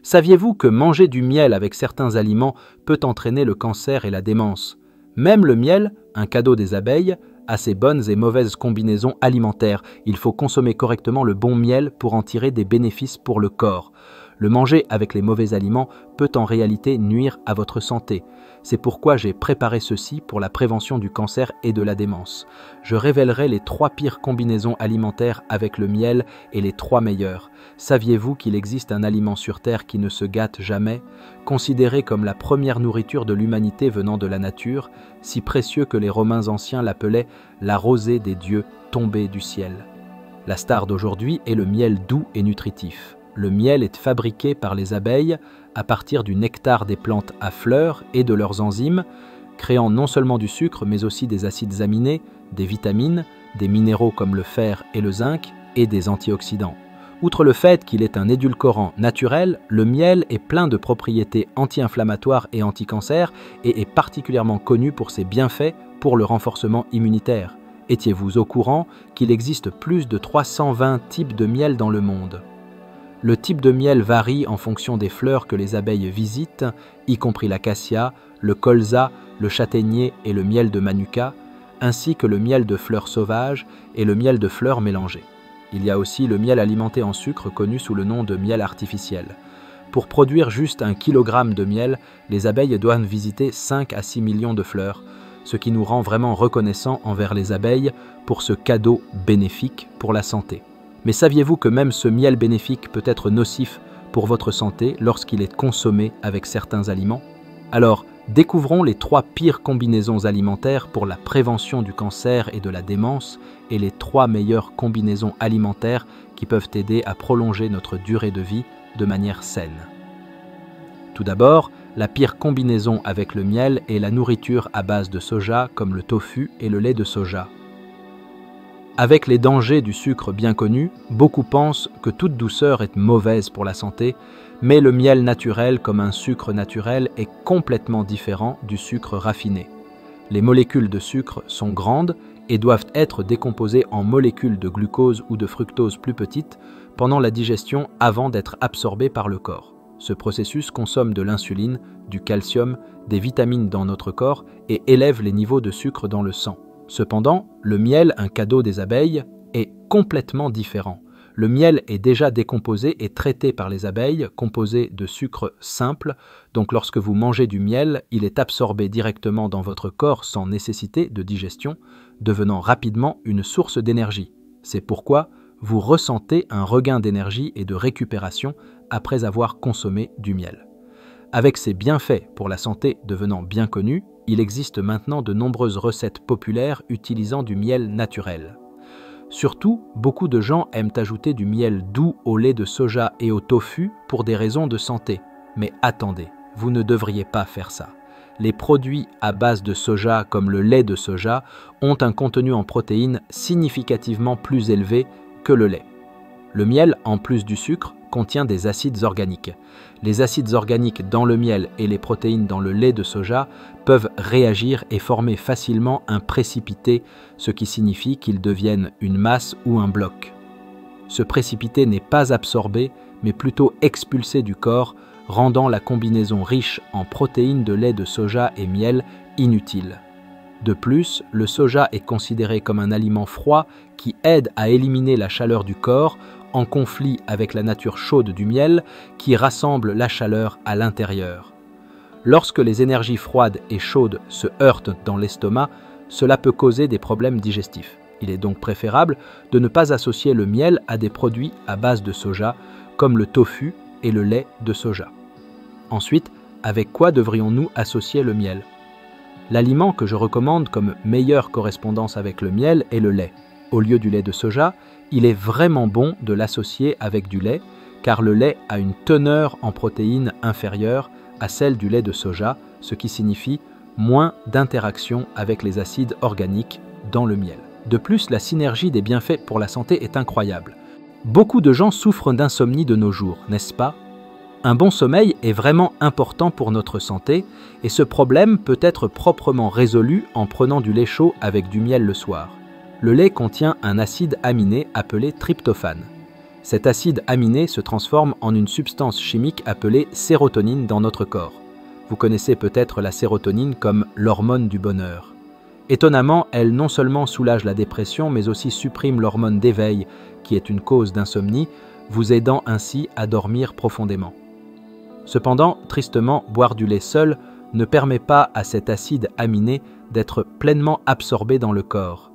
Saviez-vous que manger du miel avec certains aliments peut entraîner le cancer et la démence? Même le miel, un cadeau des abeilles, a ses bonnes et mauvaises combinaisons alimentaires. Il faut consommer correctement le bon miel pour en tirer des bénéfices pour le corps. Le manger avec les mauvais aliments peut en réalité nuire à votre santé. C'est pourquoi j'ai préparé ceci pour la prévention du cancer et de la démence. Je révélerai les 3 pires combinaisons alimentaires avec le miel et les 3 meilleures. Saviez-vous qu'il existe un aliment sur Terre qui ne se gâte jamais, considéré comme la première nourriture de l'humanité venant de la nature, si précieux que les Romains anciens l'appelaient la rosée des dieux tombée du ciel? La star d'aujourd'hui est le miel doux et nutritif. Le miel est fabriqué par les abeilles à partir du nectar des plantes à fleurs et de leurs enzymes, créant non seulement du sucre mais aussi des acides aminés, des vitamines, des minéraux comme le fer et le zinc et des antioxydants. Outre le fait qu'il est un édulcorant naturel, le miel est plein de propriétés anti-inflammatoires et anti-cancer et est particulièrement connu pour ses bienfaits pour le renforcement immunitaire. Étiez-vous au courant qu'il existe plus de 320 types de miel dans le monde? Le type de miel varie en fonction des fleurs que les abeilles visitent, y compris l'acacia, le colza, le châtaignier et le miel de manuka, ainsi que le miel de fleurs sauvages et le miel de fleurs mélangées. Il y a aussi le miel alimenté en sucre connu sous le nom de miel artificiel. Pour produire juste 1 kg de miel, les abeilles doivent visiter 5 à 6 millions de fleurs, ce qui nous rend vraiment reconnaissants envers les abeilles pour ce cadeau bénéfique pour la santé. Mais saviez-vous que même ce miel bénéfique peut être nocif pour votre santé lorsqu'il est consommé avec certains aliments? Alors, découvrons les 3 pires combinaisons alimentaires pour la prévention du cancer et de la démence et les 3 meilleures combinaisons alimentaires qui peuvent aider à prolonger notre durée de vie de manière saine. Tout d'abord, la pire combinaison avec le miel est la nourriture à base de soja comme le tofu et le lait de soja. Avec les dangers du sucre bien connus, beaucoup pensent que toute douceur est mauvaise pour la santé, mais le miel naturel comme un sucre naturel est complètement différent du sucre raffiné. Les molécules de sucre sont grandes et doivent être décomposées en molécules de glucose ou de fructose plus petites pendant la digestion avant d'être absorbées par le corps. Ce processus consomme de l'insuline, du calcium, des vitamines dans notre corps et élève les niveaux de sucre dans le sang. Cependant, le miel, un cadeau des abeilles, est complètement différent. Le miel est déjà décomposé et traité par les abeilles, composé de sucre simple, donc lorsque vous mangez du miel, il est absorbé directement dans votre corps sans nécessité de digestion, devenant rapidement une source d'énergie. C'est pourquoi vous ressentez un regain d'énergie et de récupération après avoir consommé du miel. Avec ses bienfaits pour la santé devenant bien connus, il existe maintenant de nombreuses recettes populaires utilisant du miel naturel. Surtout, beaucoup de gens aiment ajouter du miel doux au lait de soja et au tofu pour des raisons de santé. Mais attendez, vous ne devriez pas faire ça. Les produits à base de soja comme le lait de soja ont un contenu en protéines significativement plus élevé que le lait. Le miel, en plus du sucre, contient des acides organiques. Les acides organiques dans le miel et les protéines dans le lait de soja peuvent réagir et former facilement un précipité, ce qui signifie qu'ils deviennent une masse ou un bloc. Ce précipité n'est pas absorbé, mais plutôt expulsé du corps, rendant la combinaison riche en protéines de lait de soja et miel inutile. De plus, le soja est considéré comme un aliment froid qui aide à éliminer la chaleur du corps, en conflit avec la nature chaude du miel qui rassemble la chaleur à l'intérieur. Lorsque les énergies froides et chaudes se heurtent dans l'estomac, cela peut causer des problèmes digestifs. Il est donc préférable de ne pas associer le miel à des produits à base de soja, comme le tofu et le lait de soja. Ensuite, avec quoi devrions-nous associer le miel? L'aliment que je recommande comme meilleure correspondance avec le miel est le lait. Au lieu du lait de soja, il est vraiment bon de l'associer avec du lait, car le lait a une teneur en protéines inférieure à celle du lait de soja, ce qui signifie moins d'interaction avec les acides organiques dans le miel. De plus, la synergie des bienfaits pour la santé est incroyable. Beaucoup de gens souffrent d'insomnie de nos jours, n'est-ce pas? Un bon sommeil est vraiment important pour notre santé et ce problème peut être proprement résolu en prenant du lait chaud avec du miel le soir. Le lait contient un acide aminé appelé tryptophane. Cet acide aminé se transforme en une substance chimique appelée sérotonine dans notre corps. Vous connaissez peut-être la sérotonine comme l'hormone du bonheur. Étonnamment, elle non seulement soulage la dépression, mais aussi supprime l'hormone d'éveil, qui est une cause d'insomnie, vous aidant ainsi à dormir profondément. Cependant, tristement, boire du lait seul ne permet pas à cet acide aminé d'être pleinement absorbé dans le corps.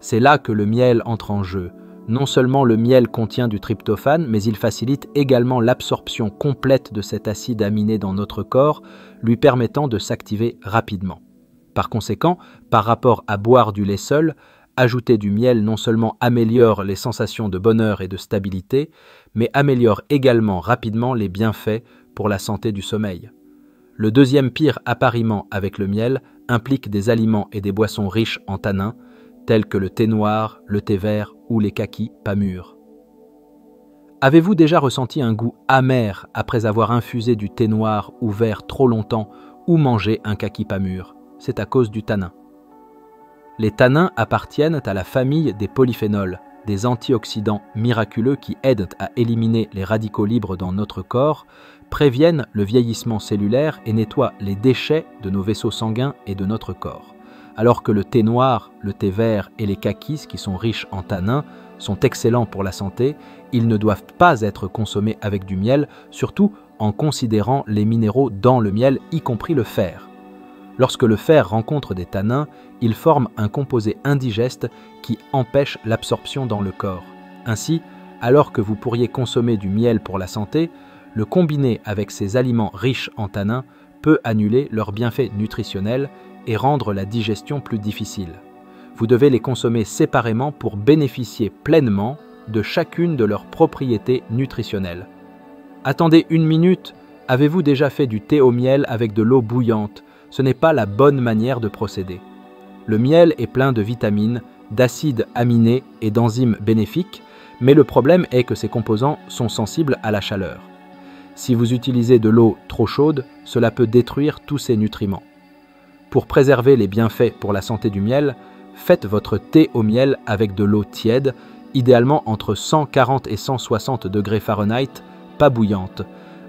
C'est là que le miel entre en jeu. Non seulement le miel contient du tryptophane, mais il facilite également l'absorption complète de cet acide aminé dans notre corps, lui permettant de s'activer rapidement. Par conséquent, par rapport à boire du lait seul, ajouter du miel non seulement améliore les sensations de bonheur et de stabilité, mais améliore également rapidement les bienfaits pour la santé du sommeil. Le deuxième pire appariement avec le miel implique des aliments et des boissons riches en tanins, tels que le thé noir, le thé vert ou les kakis pas mûrs. Avez-vous déjà ressenti un goût amer après avoir infusé du thé noir ou vert trop longtemps ou mangé un kaki pas mûr? C'est à cause du tanin. Les tanins appartiennent à la famille des polyphénols, des antioxydants miraculeux qui aident à éliminer les radicaux libres dans notre corps, préviennent le vieillissement cellulaire et nettoient les déchets de nos vaisseaux sanguins et de notre corps. Alors que le thé noir, le thé vert et les kakis, qui sont riches en tanins, sont excellents pour la santé, ils ne doivent pas être consommés avec du miel, surtout en considérant les minéraux dans le miel, y compris le fer. Lorsque le fer rencontre des tanins, il forme un composé indigeste qui empêche l'absorption dans le corps. Ainsi, alors que vous pourriez consommer du miel pour la santé, le combiner avec ces aliments riches en tanins peut annuler leurs bienfaits nutritionnels et rendre la digestion plus difficile. Vous devez les consommer séparément pour bénéficier pleinement de chacune de leurs propriétés nutritionnelles. Attendez une minute, avez-vous déjà fait du thé au miel avec de l'eau bouillante? Ce n'est pas la bonne manière de procéder. Le miel est plein de vitamines, d'acides aminés et d'enzymes bénéfiques, mais le problème est que ces composants sont sensibles à la chaleur. Si vous utilisez de l'eau trop chaude, cela peut détruire tous ces nutriments. Pour préserver les bienfaits pour la santé du miel, faites votre thé au miel avec de l'eau tiède, idéalement entre 140 et 160 degrés Fahrenheit, pas bouillante.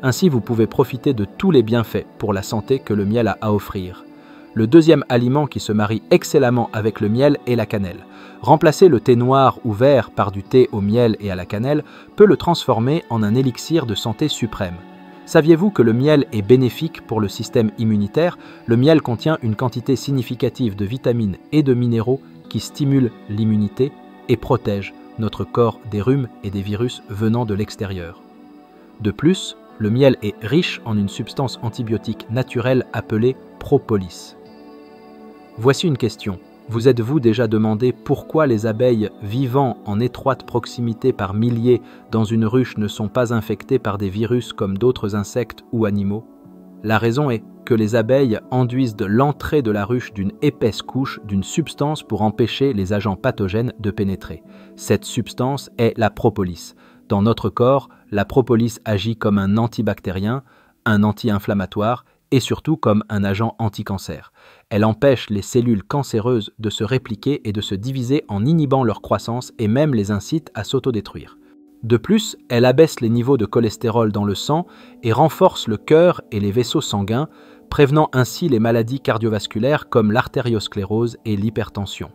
Ainsi, vous pouvez profiter de tous les bienfaits pour la santé que le miel a à offrir. Le deuxième aliment qui se marie excellemment avec le miel est la cannelle. Remplacer le thé noir ou vert par du thé au miel et à la cannelle peut le transformer en un élixir de santé suprême. Saviez-vous que le miel est bénéfique pour le système immunitaire? Le miel contient une quantité significative de vitamines et de minéraux qui stimulent l'immunité et protègent notre corps des rhumes et des virus venant de l'extérieur. De plus, le miel est riche en une substance antibiotique naturelle appelée propolis. Voici une question. Vous êtes-vous déjà demandé pourquoi les abeilles vivant en étroite proximité par milliers dans une ruche ne sont pas infectées par des virus comme d'autres insectes ou animaux? La raison est que les abeilles enduisent l'entrée de la ruche d'une épaisse couche d'une substance pour empêcher les agents pathogènes de pénétrer. Cette substance est la propolis. Dans notre corps, la propolis agit comme un antibactérien, un anti-inflammatoire et surtout comme un agent anti-cancer. Elle empêche les cellules cancéreuses de se répliquer et de se diviser en inhibant leur croissance et même les incite à s'autodétruire. De plus, elle abaisse les niveaux de cholestérol dans le sang et renforce le cœur et les vaisseaux sanguins, prévenant ainsi les maladies cardiovasculaires comme l'artériosclérose et l'hypertension.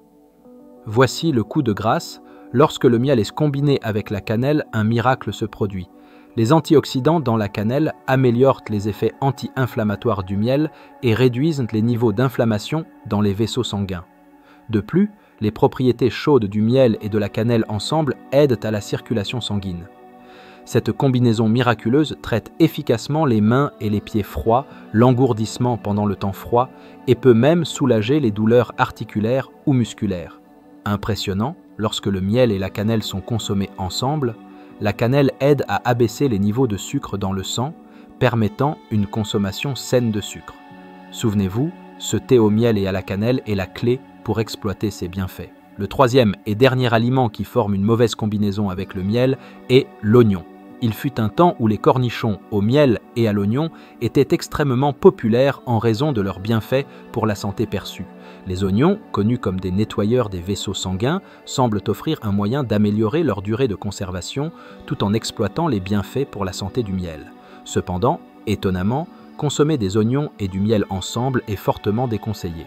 Voici le coup de grâce. Lorsque le miel est combiné avec la cannelle, un miracle se produit. Les antioxydants dans la cannelle améliorent les effets anti-inflammatoires du miel et réduisent les niveaux d'inflammation dans les vaisseaux sanguins. De plus, les propriétés chaudes du miel et de la cannelle ensemble aident à la circulation sanguine. Cette combinaison miraculeuse traite efficacement les mains et les pieds froids, l'engourdissement pendant le temps froid et peut même soulager les douleurs articulaires ou musculaires. Impressionnant, lorsque le miel et la cannelle sont consommés ensemble, la cannelle aide à abaisser les niveaux de sucre dans le sang, permettant une consommation saine de sucre. Souvenez-vous, ce thé au miel et à la cannelle est la clé pour exploiter ses bienfaits. Le troisième et dernier aliment qui forme une mauvaise combinaison avec le miel est l'oignon. Il fut un temps où les cornichons au miel et à l'oignon étaient extrêmement populaires en raison de leurs bienfaits pour la santé perçus. Les oignons, connus comme des nettoyeurs des vaisseaux sanguins, semblent offrir un moyen d'améliorer leur durée de conservation tout en exploitant les bienfaits pour la santé du miel. Cependant, étonnamment, consommer des oignons et du miel ensemble est fortement déconseillé.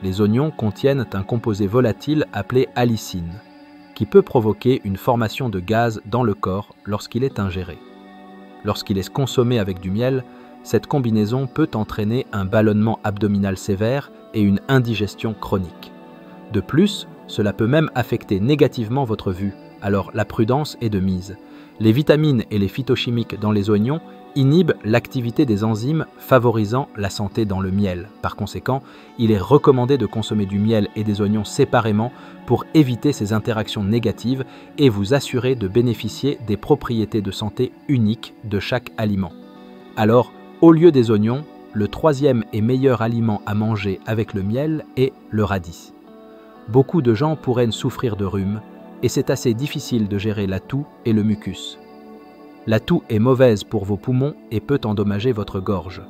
Les oignons contiennent un composé volatile appelé allicine, qui peut provoquer une formation de gaz dans le corps lorsqu'il est ingéré. Lorsqu'il est consommé avec du miel, cette combinaison peut entraîner un ballonnement abdominal sévère et une indigestion chronique. De plus, cela peut même affecter négativement votre vue, alors la prudence est de mise. Les vitamines et les phytochimiques dans les oignons inhibent l'activité des enzymes favorisant la santé dans le miel. Par conséquent, il est recommandé de consommer du miel et des oignons séparément pour éviter ces interactions négatives et vous assurer de bénéficier des propriétés de santé uniques de chaque aliment. Alors, au lieu des oignons, le troisième et meilleur aliment à manger avec le miel est le radis. Beaucoup de gens pourraient souffrir de rhume et c'est assez difficile de gérer la toux et le mucus. La toux est mauvaise pour vos poumons et peut endommager votre gorge.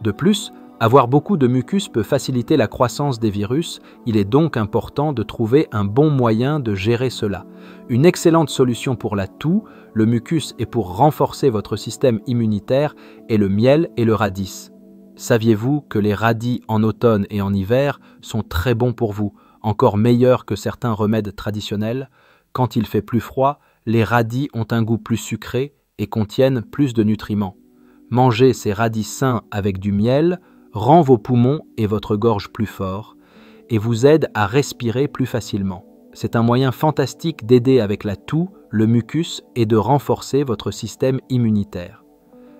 De plus, avoir beaucoup de mucus peut faciliter la croissance des virus, il est donc important de trouver un bon moyen de gérer cela. Une excellente solution pour la toux, le mucus et pour renforcer votre système immunitaire est le miel et le radis. Saviez-vous que les radis en automne et en hiver sont très bons pour vous, encore meilleurs que certains remèdes traditionnels? Quand il fait plus froid, les radis ont un goût plus sucré et contiennent plus de nutriments. Manger ces radis sains avec du miel rend vos poumons et votre gorge plus forts et vous aide à respirer plus facilement. C'est un moyen fantastique d'aider avec la toux, le mucus et de renforcer votre système immunitaire.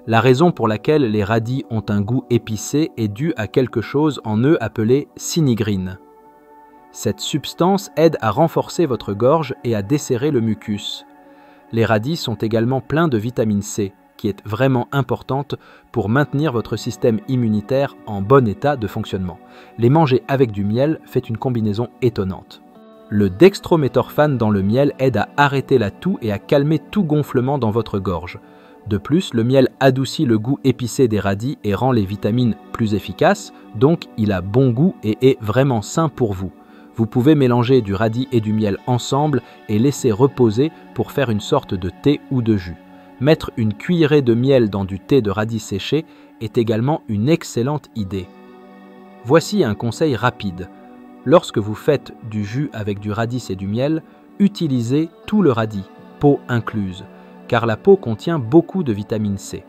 La raison pour laquelle les radis ont un goût épicé est due à quelque chose en eux appelé synigrine. Cette substance aide à renforcer votre gorge et à desserrer le mucus. Les radis sont également pleins de vitamine C, qui est vraiment importante pour maintenir votre système immunitaire en bon état de fonctionnement. Les manger avec du miel fait une combinaison étonnante. Le dextrométhorphane dans le miel aide à arrêter la toux et à calmer tout gonflement dans votre gorge. De plus, le miel adoucit le goût épicé des radis et rend les vitamines plus efficaces, donc il a bon goût et est vraiment sain pour vous. Vous pouvez mélanger du radis et du miel ensemble et laisser reposer pour faire une sorte de thé ou de jus. Mettre une cuillerée de miel dans du thé de radis séché est également une excellente idée. Voici un conseil rapide. Lorsque vous faites du jus avec du radis et du miel, utilisez tout le radis, peau incluse, car la peau contient beaucoup de vitamine C.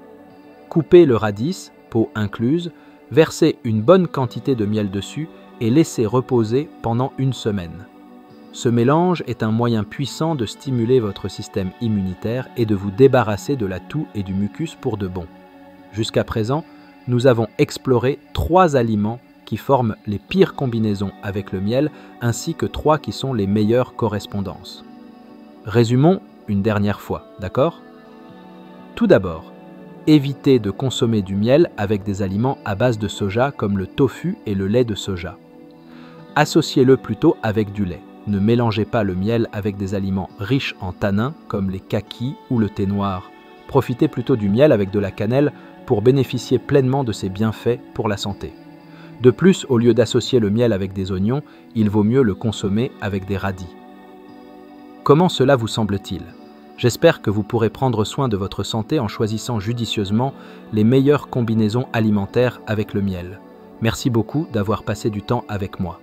Coupez le radis, peau incluse, versez une bonne quantité de miel dessus et laissez reposer pendant une semaine. Ce mélange est un moyen puissant de stimuler votre système immunitaire et de vous débarrasser de la toux et du mucus pour de bon. Jusqu'à présent, nous avons exploré 3 aliments qui forment les pires combinaisons avec le miel, ainsi que 3 qui sont les meilleures correspondances. Résumons une dernière fois, d'accord? Tout d'abord, évitez de consommer du miel avec des aliments à base de soja comme le tofu et le lait de soja. Associez-le plutôt avec du lait. Ne mélangez pas le miel avec des aliments riches en tanins comme les kakis ou le thé noir. Profitez plutôt du miel avec de la cannelle pour bénéficier pleinement de ses bienfaits pour la santé. De plus, au lieu d'associer le miel avec des oignons, il vaut mieux le consommer avec des radis. Comment cela vous semble-t-il? J'espère que vous pourrez prendre soin de votre santé en choisissant judicieusement les meilleures combinaisons alimentaires avec le miel. Merci beaucoup d'avoir passé du temps avec moi.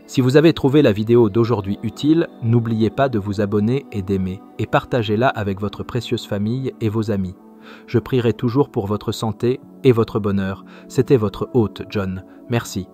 Si vous avez trouvé la vidéo d'aujourd'hui utile, n'oubliez pas de vous abonner et d'aimer, et partagez-la avec votre précieuse famille et vos amis. Je prierai toujours pour votre santé et votre bonheur. C'était votre hôte, John. Merci.